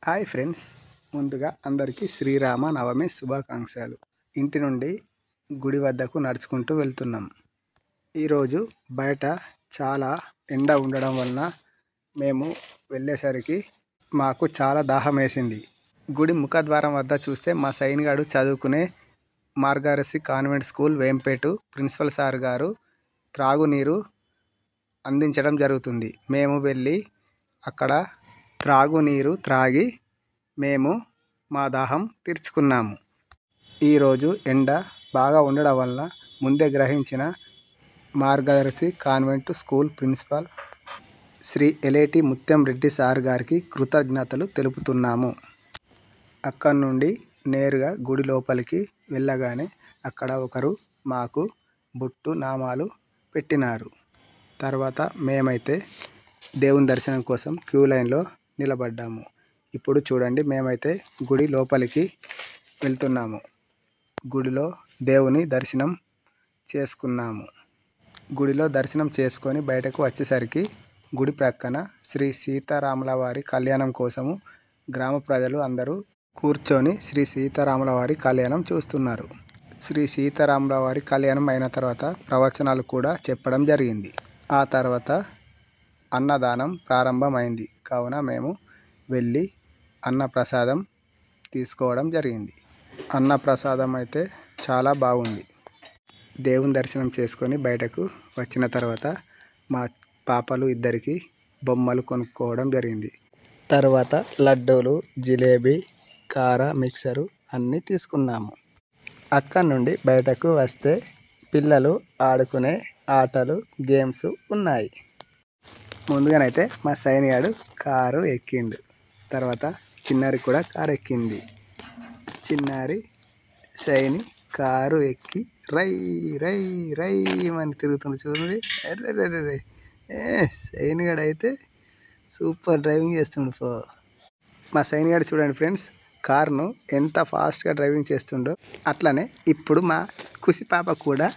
Hi friends, ముందుగా అందరికీ శ్రీరామ నవమి శుభాకాంక్షలు. ఇంటి నుండి గుడి వద్దకు నడుచుకుంటూ వెళ్తున్నాం. ఈరోజు బయట చాలా ఎండ ఉండడం వలన మేము వెళ్ళేసరికి మాకు చాలా దాహం వేసింది. గుడి ముఖద్వారం వద్ద చూస్తే మా సైనిగాడు చదువుకునే మార్గదర్శి కాన్వెంట్ స్కూల్ వేంపేటు ప్రిన్సిపల్ సార్ గారు త్రాగునీరు అందించడం జరుగుతుంది. మేము వెళ్ళి అక్కడ త్రాగునీరు త్రాగి మేము మా దాహం తీర్చుకున్నాము. ఈరోజు ఎండ బాగా ఉండడం వల్ల ముందే గ్రహించిన Margadarshi convent school principal Shri Eleti Mutyam Reddy sir గారికి కృతజ్ఞతలు తెలుపుతున్నాము. అక్కడి నుండి నేరుగా గుడి లోపలికి వెళ్ళగానే అక్కడ ఒకరు మాకు బొట్టు నామాలు పెట్టినారు. తర్వాత మేమైతే దేవుని దర్శనం కోసం క్యూ లైన్లో నిలబడ్డాము. ఇప్పుడు చూడండి, మేమైతే గుడి లోపలికి వెళ్తున్నాము. గుడిలో దేవుని దర్శనం చేసుకున్నాము. గుడిలో దర్శనం చేసుకొని బయటకు వచ్చేసరికి గుడి ప్రక్కన శ్రీ సీతారాముల వారి కళ్యాణం కోసము గ్రామ ప్రజలు అందరూ కూర్చొని శ్రీ సీతారాముల వారి కళ్యాణం చూస్తున్నారు. శ్రీ సీతారాముల వారి కళ్యాణం అయిన తర్వాత ప్రవచనాలు కూడా చెప్పడం జరిగింది. ఆ తర్వాత అన్నదానం ప్రారంభమైంది. కావున మేము వెళ్ళి అన్నప్రసాదం తీసుకోవడం జరిగింది. అన్నప్రసాదం అయితే చాలా బాగుంది. దేవుని దర్శనం చేసుకొని బయటకు వచ్చిన తర్వాత మా పాపలు ఇద్దరికి బొమ్మలు కొనుక్కోవడం జరిగింది. తర్వాత లడ్డూలు, జిలేబీ, కార మిక్సరు అన్నీ తీసుకున్నాము. అక్కడి నుండి బయటకు వస్తే పిల్లలు ఆడుకునే ఆటలు, గేమ్స్ ఉన్నాయి. ముందుగానైతే మా సైనిగాడు కారు ఎక్కిండు. తర్వాత చిన్నారి కూడా కారు ఎక్కింది. చిన్నారి సైని కారు ఎక్కి రై రై రై అని తిరుగుతుంది. చూడండి, ఎర్రెర్రెర్రె సైనిగాడు అయితే సూపర్ డ్రైవింగ్ చేస్తుండు. మా సైనిగాడు చూడండి ఫ్రెండ్స్, కారును ఎంత ఫాస్ట్గా డ్రైవింగ్ చేస్తుండో. అట్లనే ఇప్పుడు మా కుసి పాప కూడా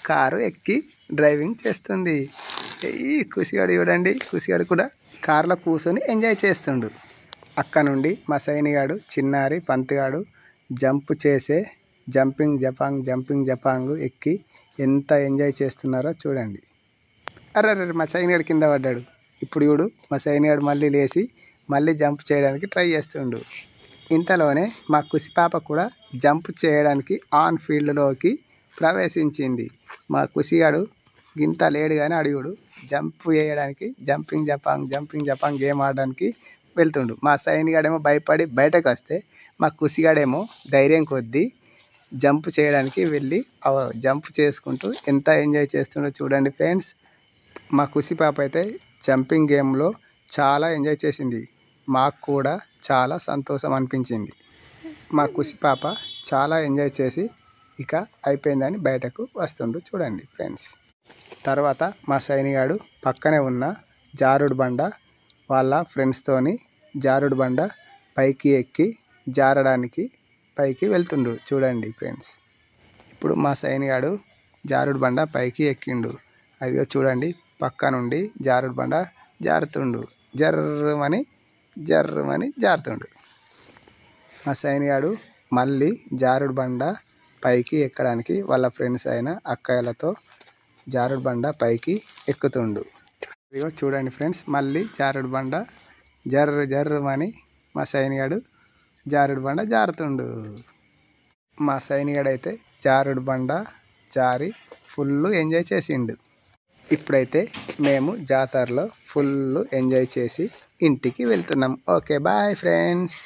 కారు ఎక్కి డ్రైవింగ్ చేస్తుంది. ఈ కుసిగాడు చూడండి, కుసిగాడు కూడా కారులో కూర్చొని ఎంజాయ్ చేస్తుండు. అక్కడ నుండి మా సైనిగాడు చిన్నారి పంతుగాడు జంప్ చేసే జంపింగ్ జపాంగ్ ఎక్కి ఎంత ఎంజాయ్ చేస్తున్నారో చూడండి. అర్రర్ర, మా సైనిగాడు కింద పడ్డాడు. ఇప్పుడు చూడు, మా సైనిగాడు మళ్ళీ లేచి మళ్ళీ జంప్ చేయడానికి ట్రై చేస్తుండు. ఇంతలోనే మా కుసి పాప కూడా జంప్ చేయడానికి ఆన్ ఫీల్డ్లోకి ప్రవేశించింది. మా కుసిగాడు గింత లేడు కానీ అడుగుడు జంప్ చేయడానికి జంపింగ్ జపాంగ్ గేమ్ ఆడడానికి వెళ్తుండు. మా సైనిగాడేమో భయపడి బయటకు వస్తే మా కుసిగాడేమో ధైర్యం కొద్దీ జంప్ చేయడానికి వెళ్ళి జంప్ చేసుకుంటూ ఎంత ఎంజాయ్ చేస్తుండో చూడండి ఫ్రెండ్స్. మా కుసి పాప అయితే జంపింగ్ గేమ్లో చాలా ఎంజాయ్ చేసింది. మాకు కూడా చాలా సంతోషం అనిపించింది. మా కుసి పాప చాలా ఎంజాయ్ చేసి ఇక అయిపోయిందని బయటకు వస్తుండు చూడండి ఫ్రెండ్స్. తర్వాత మా సైనిగాడు పక్కనే ఉన్న జారుడు బండ వాళ్ళ ఫ్రెండ్స్తోని జారుడు బండ పైకి ఎక్కి జారడానికి పైకి వెళ్తుండు చూడండి ఫ్రెండ్స్. ఇప్పుడు మా సైనిగాడు జారుడు బండ పైకి ఎక్కిండు. అదిగో చూడండి, పక్క నుండి జారుడు బండ జారుతుండు. జర్రమని జారుతుండు. మా సైనిగాడు మళ్ళీ జారుడు బండ పైకి ఎక్కడానికి వాళ్ళ ఫ్రెండ్స్ అయిన అక్కయ్యలతో జారుడు బండ పైకి ఎక్కుతుండు. ఇదిగో చూడండి ఫ్రెండ్స్, మళ్ళీ జారుడు బండ జర్రమని మా సైనిగాడు జారుడు బండ జారుతుండు. మా సైనిగాడైతే జారుడు బండ జారి ఫుల్ ఎంజాయ్ చేసిండు. ఇప్పుడైతే మేము జాతరలో ఫుల్ ఎంజాయ్ చేసి ఇంటికి వెళ్తున్నాం. Okay, bye friends.